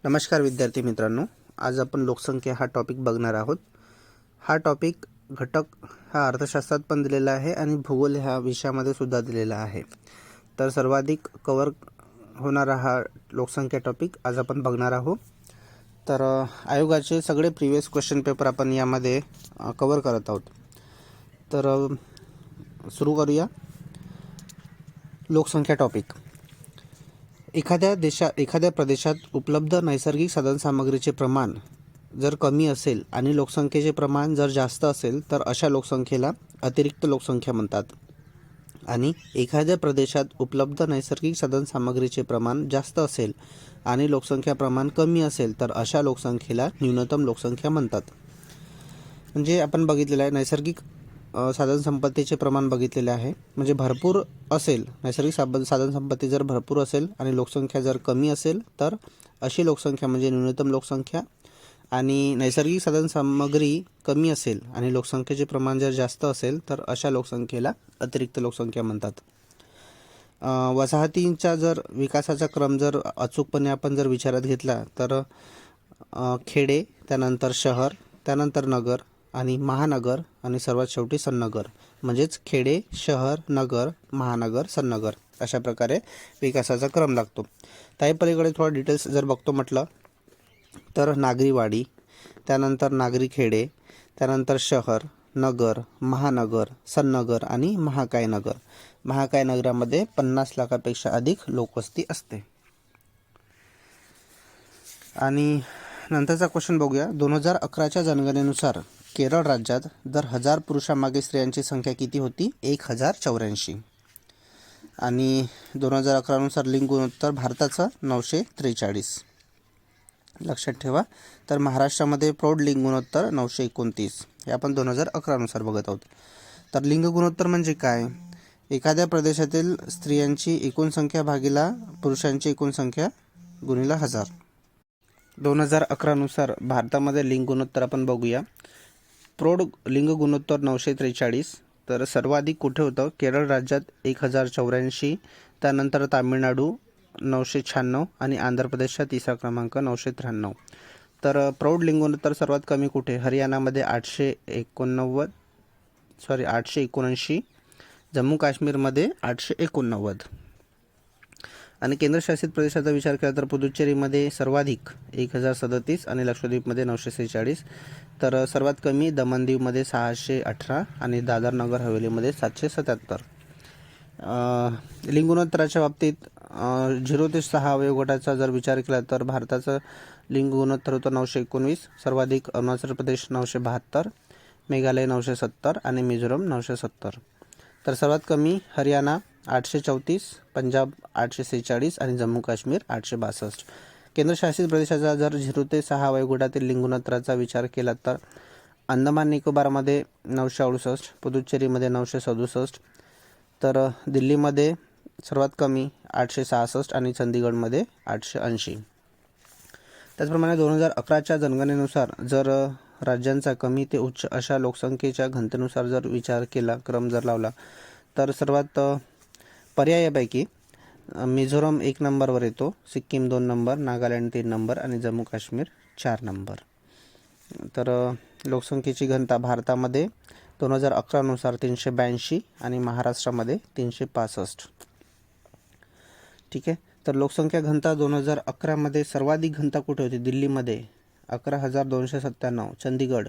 नमस्कार विद्यार्थी मित्रांनो, आज आपण लोकसंख्या हा टॉपिक बघणार आहोत। हा टॉपिक घटक हा अर्थशास्त्रात पण दिलेला आहे आणि भूगोल ह्या विषयामध्ये सुद्धा दिलेला आहे। तर सर्वाधिक कव्हर होणारा हा लोकसंख्या टॉपिक आज आपण बघणार आहोत। तर आयोगाचे सगळे प्रीवियस क्वेश्चन पेपर आपण यामध्ये कव्हर करत आहोत। तर सुरू करूया लोकसंख्या टॉपिक। एखाद्या प्रदेशात उपलब्ध नैसर्गिक साधनसामग्रीचे प्रमाण जर कमी असेल आणि लोकसंख्येचे प्रमाण जर जास्त असेल तर अशा लोकसंख्येला अतिरिक्त लोकसंख्या म्हणतात। आणि एखाद्या प्रदेशात उपलब्ध नैसर्गिक साधनसामग्रीचे प्रमाण जास्त असेल आणि लोकसंख्या प्रमाण कमी असेल तर अशा लोकसंख्येला न्यूनतम लोकसंख्या म्हणतात। म्हणजे आपण बघितलेलं आहे नैसर्गिक साधनसंपत्तीचे प्रमाण बघितलेले आहे। म्हणजे भरपूर असेल, नैसर्गिक साधनसंपत्ती जर भरपूर असेल आणि लोकसंख्या जर कमी असेल तर अशी लोकसंख्या म्हणजे न्यूनतम लोकसंख्या। आणि नैसर्गिक साधनसामग्री कमी असेल आणि लोकसंख्येचे प्रमाण जर जास्त असेल तर अशा लोकसंख्येला अतिरिक्त लोकसंख्या म्हणतात। वसाहतींचा जर विकासाचा क्रम जर अचूकपणे आपण जर विचारात घेतला तर खेडे, त्यानंतर शहर, त्यानंतर नगर आणि महानगर आणि सर्वात शेवटी सन्नगर, म्हणजेच खेडे, शहर, नगर, महानगर, सन्नगर अशा प्रकारे विकासाचा क्रम लागतो। त्याही पलीकडे थोडं डिटेल्स जर बघतो म्हटलं तर नागरीवाडी, त्यानंतर नागरी खेडे, त्यानंतर शहर, नगर, महानगर, सन्नगर आणि महाकाय नगर। महाकाय नगरामध्ये 50 लाखापेक्षा अधिक लोकवस्ती असते। आणि नंतरचा क्वेश्चन बघूया। 2011च्या जनगणनेनुसार केरळ राज्यात दर 1000 पुरुषांमागे स्त्रियांची संख्या किती होती? 1084। आणि 2011 नुसार लिंग गुणोत्तर भारताचं 943। लक्षात ठेवा। तर महाराष्ट्रामध्ये प्रौढ लिंग गुणोत्तर 929 हे आपण 2011 नुसार बघत आहोत। तर लिंग गुणोत्तर म्हणजे काय? एखाद्या प्रदेशातील स्त्रियांची एकूण संख्या भागिला पुरुषांची एकूण संख्या गुणिला 1000। 2011 नुसार भारतामध्ये लिंग गुणोत्तर आपण बघूया। प्रौढ लिंग गुणोत्तर 943। तर सर्वाधिक कुठे होतं? केरळ राज्यात 1084, त्यानंतर तामिळनाडू 996 आणि आंध्र प्रदेशचा तिसरा क्रमांक 993। तर प्रौढ लिंग गुणोत्तर सर्वात कमी कुठे? हरियाणामध्ये 879, जम्मू काश्मीरमध्ये 889। आणि केंद्रशासित प्रदेशाचा विचार केला तर पुदुच्चेरीमध्ये सर्वाधिक 1037 आणि लक्षद्वीपमध्ये 946। तर सर्वात कमी दमण-दीवमध्ये 618 आणि दादर नगर हवेलीमध्ये 777। लिंग गुणोत्तराच्या बाबतीत 0 ते 6 वयोगटाचा जर विचार केला तर भारताचं लिंग गुणोत्तर होतं 919। सर्वाधिक अरुणाचल प्रदेश 972, मेघालय 970 आणि मिझोरम 970। तर सर्वात कमी हरियाणा 834, पंजाब 846 आणि जम्मू काश्मीर 862। केंद्रशासित प्रदेशाचा जर 0 ते 6 वयोगटातील लिंग गुणोत्तराचा विचार केला तर अंदमान निकोबारमध्ये 968, पुदुच्चेरीमध्ये 967, तर दिल्लीमध्ये सर्वात कमी 866 आणि चंदीगडमध्ये 880। त्याचप्रमाणे 2011च्या जनगणनेनुसार जर राज्यांचा कमी ते उच्च अशा लोकसंख्येच्या घनतेनुसार जर विचार केला, क्रम जर लावला तर सर्वात पर्यायापैकी मिझोरम 1 नंबरवर येतो, सिक्कीम 2 नंबर, नागालँड 3 नंबर आणि जम्मू काश्मीर 4 नंबर। तर लोकसंख्येची घनता भारतामध्ये 2011 नुसार 382 आणि महाराष्ट्रामध्ये 365। ठीक आहे। तर लोकसंख्या घनता 2011 मध्ये सर्वाधिक घनता कुठे होती? दिल्लीमध्ये 11,297, चंदीगड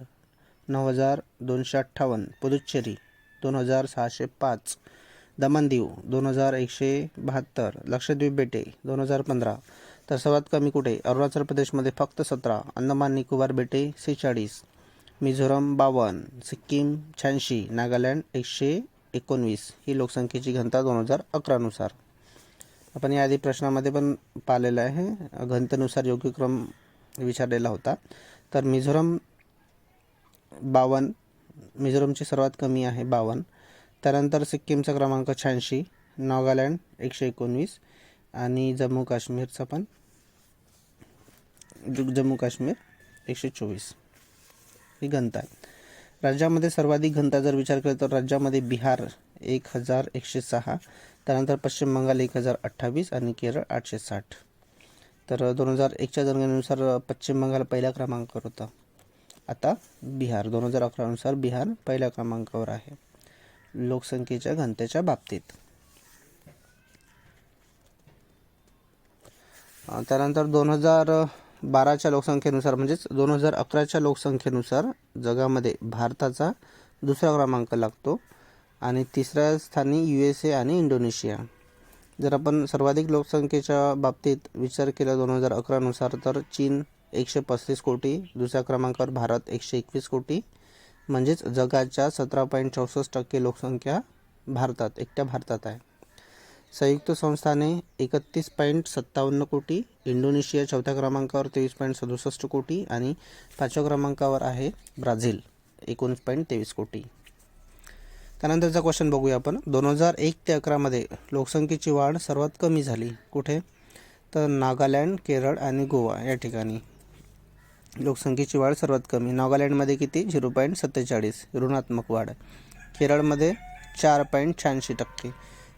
9,258, पुदुच्चेरी 2,605, दमण-दीव 2,172, लक्षद्वीप बेटे 2015। तर सर्वात कमी कुठे? अरुणाचल प्रदेशमध्ये फक्त 17, अंदमान निकोबार बेटे 46, मिझोरम 52, सिक्कीम 86, नागालँड 119 ही लोकसंख्येची घनता 2011 नुसार। आपण याआधी प्रश्नामध्ये पण पाहिलेलं आहे, घनतेनुसार योग्य क्रम विचारलेला होता। तर मिझोरम 52, मिझोरमची सर्वात कमी आहे 52, त्यानंतर सिक्कीमचा क्रमांक 86, नागालँड 119 आणि जम्मू काश्मीर 124 ही घनता आहे। राज्यामध्ये सर्वाधिक घनता जर विचार केला तर राज्यामध्ये बिहार 1106, त्यानंतर पश्चिम बंगाल 1028 आणि केरळ 860। तर 2001च्या जनगणनेनुसार पश्चिम बंगाल पहिल्या क्रमांकावर होता. आता बिहार 2011नुसार बिहार पहिल्या क्रमांकावर आहे लोकसंख्येच्या घनतेच्या बाबतीत. त्यानंतर 2012च्या लोकसंख्येनुसार म्हणजेच 2011च्या लोकसंख्येनुसार जगामध्ये भारताचा दुसरा क्रमांक लागतो आणि तिसऱ्या स्थानी USA आणि इंडोनेशिया. जर आपण सर्वाधिक लोकसंख्येच्या बाबतीत विचार केला 2011नुसार तर चीन 135 कोटी, दुसऱ्या क्रमांकावर भारत 121 कोटी, म्हणजेच जगाच्या 17.64% लोकसंख्या एकट्या भारतात आहे. संयुक्त संस्थाने 31.57 कोटी, इंडोनेशिया चौथ्या क्रमांकावर 23.67 कोटी आणि पाचव्या क्रमांकावर आहे ब्राझील 19.23 कोटी. त्यानंतरचा क्वेश्चन बघूया आपण. 2001 ते 11मध्ये लोकसंख्येची वाढ सर्वात कमी झाली कुठे? तर नागालँड, केरळ आणि गोवा या ठिकाणी लोकसंख्येची वाढ सर्वात कमी. नागालँडमध्ये किती? 0.47 ऋणात्मक वाढ. केरळमध्ये 4.86%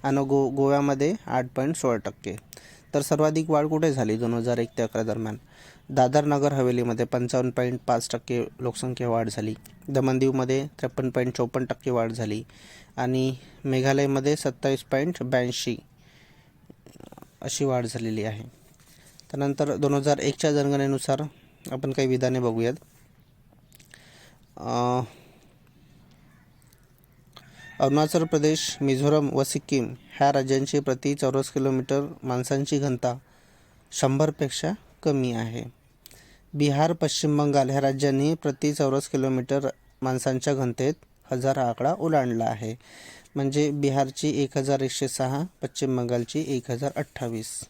आणि गोव्यामध्ये 8.16%. तर सर्वाधिक वाढ कुठे झाली 2001 ते 11 दरम्यान? दादर नगर हवेलीमध्ये 55.5% लोकसंख्या वाढ झाली. दमण-दीवमध्ये 53.54% वाढ झाली आणि मेघालयमध्ये 27.82 अशी वाढ झालेली आहे. त्यानंतर 2001च्या जनगणनेनुसार आपण काही विधाने बघूयात. अरुणाचल प्रदेश, मिझोरम व सिक्कीम ह्या राज्यांची प्रति चौरस किलोमीटर माणसांची घनता 100पेक्षा कमी आहे. बिहार, पश्चिम बंगाल ह्या राज्यांनी प्रति चौरस किलोमीटर माणसांच्या घनतेत 1000 हा आकडा ओलांडला आहे. म्हणजे बिहारची 1106, पश्चिम बंगालची 1028.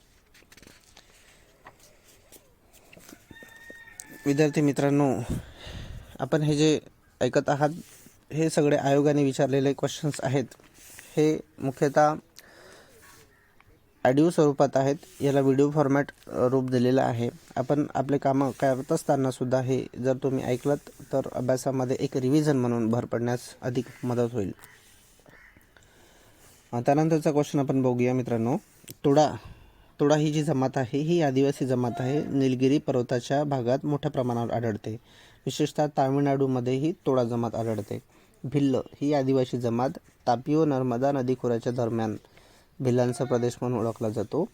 विद्यार्थी मित्रांनो, आपण हे जे ऐकत आहात हे सगळे आयोगाने विचारलेले क्वेश्चन्स आहेत. हे मुख्यतः ऑडिओ स्वरूपात आहेत. याला व्हिडिओ फॉर्मॅट रूप दिलेलं आहे. आपण आपले कामं करत असताना सुद्धा हे जर तुम्ही ऐकलत तर अभ्यासामध्ये एक रिव्हिजन म्हणून भर पडण्यास अधिक मदत होईल. त्यानंतरचा क्वेश्चन आपण बघूया मित्रांनो. तोडा ही जी जमात आहे ही आदिवासी जमात आहे. निलगिरी पर्वताच्या भागात मोठ्या प्रमाणावर आढळते. विशेषतः तामिळनाडूमध्ये ही तोडा जमात आढळते. भिल्ल ही आदिवासी जमात तापी व नर्मदा नदी खोऱ्याच्या दरम्यान भिल्लांचा प्रदेश म्हणून ओळखला जातो.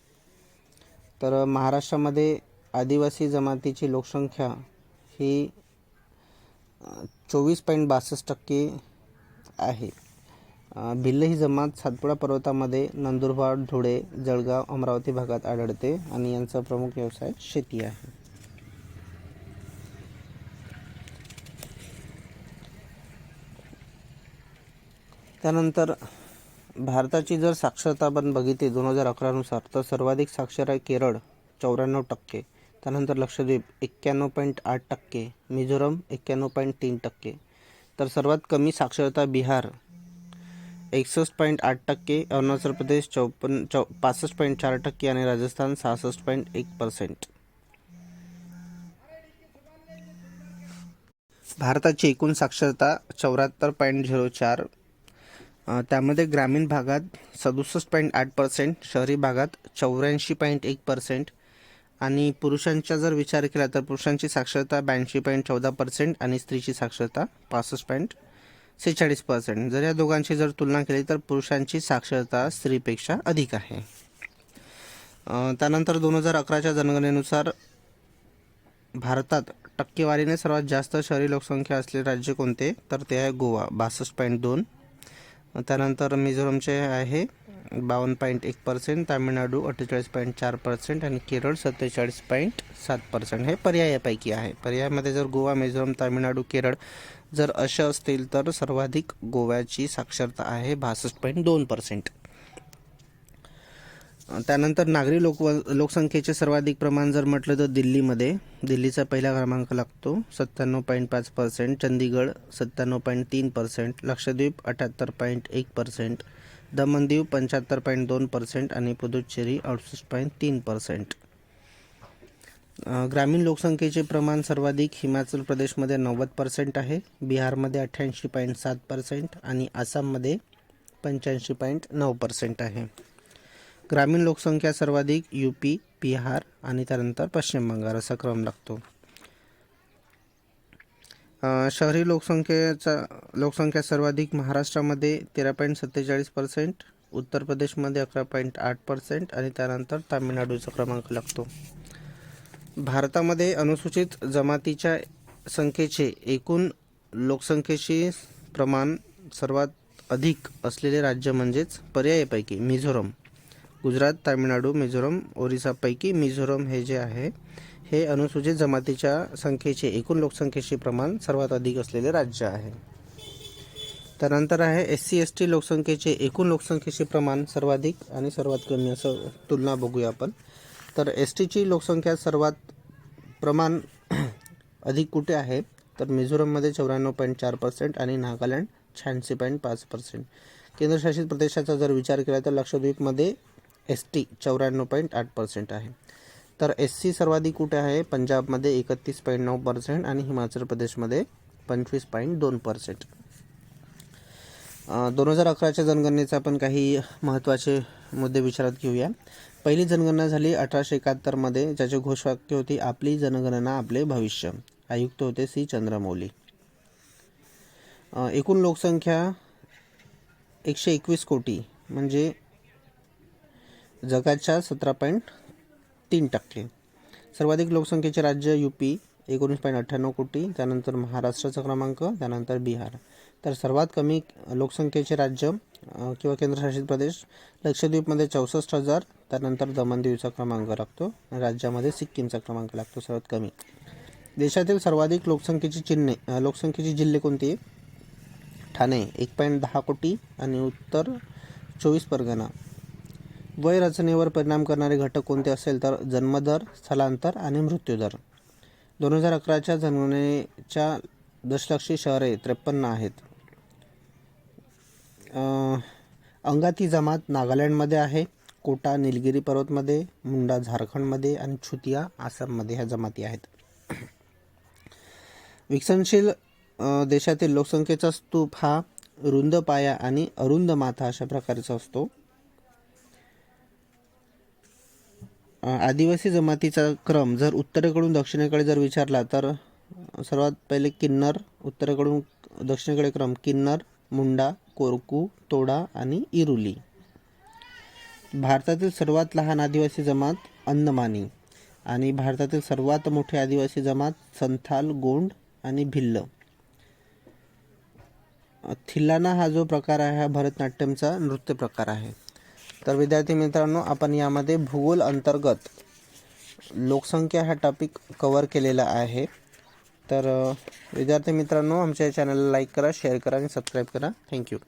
तर महाराष्ट्रामध्ये आदिवासी जमातीची लोकसंख्या ही 24.62% आहे. भिल्ल ही जमात सातपुडा पर्वतामध्ये नंदुरबार, धुळे, जळगाव, अमरावती भागात आढळते आणि यांचा प्रमुख व्यवसाय शेती आहे. त्यानंतर भारताची जर साक्षरता आपण बघितली 2011नुसार तर सर्वाधिक साक्षर आहे केरळ 94%. त्यानंतर लक्षद्वीप 91.8%, मिझोरम 91.3%. तर सर्वात कमी साक्षरता बिहार 61.8%, अरुणाचल प्रदेश 65.4% आणि राजस्थान 66.1%. भारताची एकूण साक्षरता 74.04. त्यामध्ये ग्रामीण भागात 67.8%, शहरी भागात 84.1% आणि पुरुषांचा जर विचार केला तर पुरुषांची साक्षरता 82.14% आणि स्त्रीची साक्षरता 65.46%. जर या दोघांची जर तुलना केली तर पुरुषांची साक्षरता स्त्रीपेक्षा अधिक आहे. त्यानंतर 2011च्या जनगणनेनुसार भारतात टक्केवारीने सर्वात जास्त शहरी लोकसंख्या असलेले राज्य कोणते? तर ते आहे गोवा 62.2. त्यानंतर मिझोरमचे आहे 52.1%, तामिळनाडू 48.4% आणि केरळ 47.7%. हे पर्यायापैकी आहे. पर्यायामध्ये जर गोवा, मिझोरम, तामिळनाडू, केरळ जर असे असतील तर सर्वाधिक गोव्याची साक्षरता आहे 62.2%. त्यानंतर नागरी लोकसंख्येचे सर्वाधिक प्रमाण जर म्हटलं तर दिल्लीचा पहिला क्रमांक लागतो 97.5%, चंदीगड 97.3%, लक्षद्वीप 78.1%, दमण-दीव 75.2% आणि पुदुच्चेरी 68.3%. ग्रामीण लोकसंख्येचे प्रमाण सर्वाधिक हिमाचल प्रदेशमध्ये 90% आहे, बिहारमध्ये 88.7% आणि आसाममध्ये 85.9% आहे. ग्रामीण लोकसंख्या सर्वाधिक यूपी, बिहार आणि त्यानंतर पश्चिम बंगाल असा क्रम लागतो. शहरी लोकसंख्या सर्वाधिक महाराष्ट्रामध्ये 13.47%, उत्तर प्रदेशमध्ये 11.8% आणि त्यानंतर तामिळनाडूचा क्रमांक लागतो. भारतामध्ये अनुसूचित जमातीच्या संख्येचे एकूण लोकसंख्येशी प्रमाण सर्वात अधिक असलेले राज्य म्हणजेच पर्यायीपैकी मिझोरम. गुजरात, तामिळनाडू, मिझोरम, ओरिसापैकी मिझोरम हे जे आहे हे अनुसूचित जमातीच्या संख्येचे एकूण लोकसंख्येशी प्रमाण सर्वात अधिक असलेले राज्य आहे. त्यानंतर आहे SC ST लोकसंख्येचे एकूण लोकसंख्येशी प्रमाण सर्वाधिक आणि सर्वात कमी असं तुलना बघूया आपण. तर STची लोकसंख्या सर्वात प्रमाण अधिक कुठे आहे तर मिझोरममध्ये 94.4% आणि नागालँड 86.5%. केंद्रशासित प्रदेशाचा जर विचार केला तर लक्षद्वीपमध्ये ST 94.8% आहे. तर SC सर्वाधिक कुठे आहे पंजाबमध्ये 31.9% आणि हिमाचल प्रदेशमध्ये 25.2%. 2011च्या जनगणनेचा आपण काही महत्त्वाचे मुद्दे विचारात घेऊया. पहिली जनगणना झाली 1871मध्ये, ज्याचे घोषवाक्य होते आपली जनगणना आपले भविष्य. आयुक्त होते C. चंद्रमौली. एकूण लोकसंख्या 121 कोटी म्हणजे जगाच्या 17.3%. सर्वाधिक लोकसंख्येचे राज्य UP 19.98 कोटी, त्यानंतर महाराष्ट्राचा क्रमांक, त्यानंतर बिहार. तर सर्वात कमी लोकसंख्येचे राज्य किंवा केंद्रशासित प्रदेश लक्षद्वीपमध्ये 64,000, त्यानंतर दमण-दीवचा क्रमांक लागतो. राज्यामध्ये सिक्कीमचा क्रमांक लागतो सर्वात कमी. देशातील सर्वाधिक लोकसंख्येची जिल्हे कोणती? ठाणे 1.10 कोटी आणि उत्तर 24 परगणा. वय रचनेवर परिणाम करणारे घटक कोणते असेल तर जन्मदर, स्थलांतर आणि मृत्यूदर. 2011च्या जनगणनेच्या दशलक्षी शहरे 53 आहेत. अंगाती जमात नागालँडमध्ये आहे, कोटा निलगिरी पर्वतमध्ये, मुंडा झारखंडमध्ये आणि छुतिया आसाममध्ये ह्या जमाती आहेत. विकसनशील देशातील लोकसंख्येचा स्तूप हा रुंद पाया आणि अरुंद माथा अशा प्रकारचा असतो. आदिवासी जमातीचा क्रम जर उत्तरेकडून दक्षिणेकडे जर विचारला तर सर्वात पहिले किन्नर, उत्तरेकडून दक्षिणेकडे क्रम किन्नर, मुंडा, कोरकू, तोडा आणि इरुली. भारतातील सर्वात लहान आदिवासी जमात अंदमानी आणि भारतातील सर्वात मोठी आदिवासी जमात संथाल, गोंड आणि भिल्ल. थिल्लाना हा जो प्रकार आहे हा भरतनाट्यमचा नृत्य प्रकार आहे. तर विद्यार्थी मित्रांनो, आपण यामध्ये भूगोल अंतर्गत लोकसंख्या हा टॉपिक कव्हर केलेला आहे. तर विद्यार्थी मित्रांनो, आमच्या चॅनलला लाईक करा, शेअर करा आणि सबस्क्राईब करा. थँक्यू.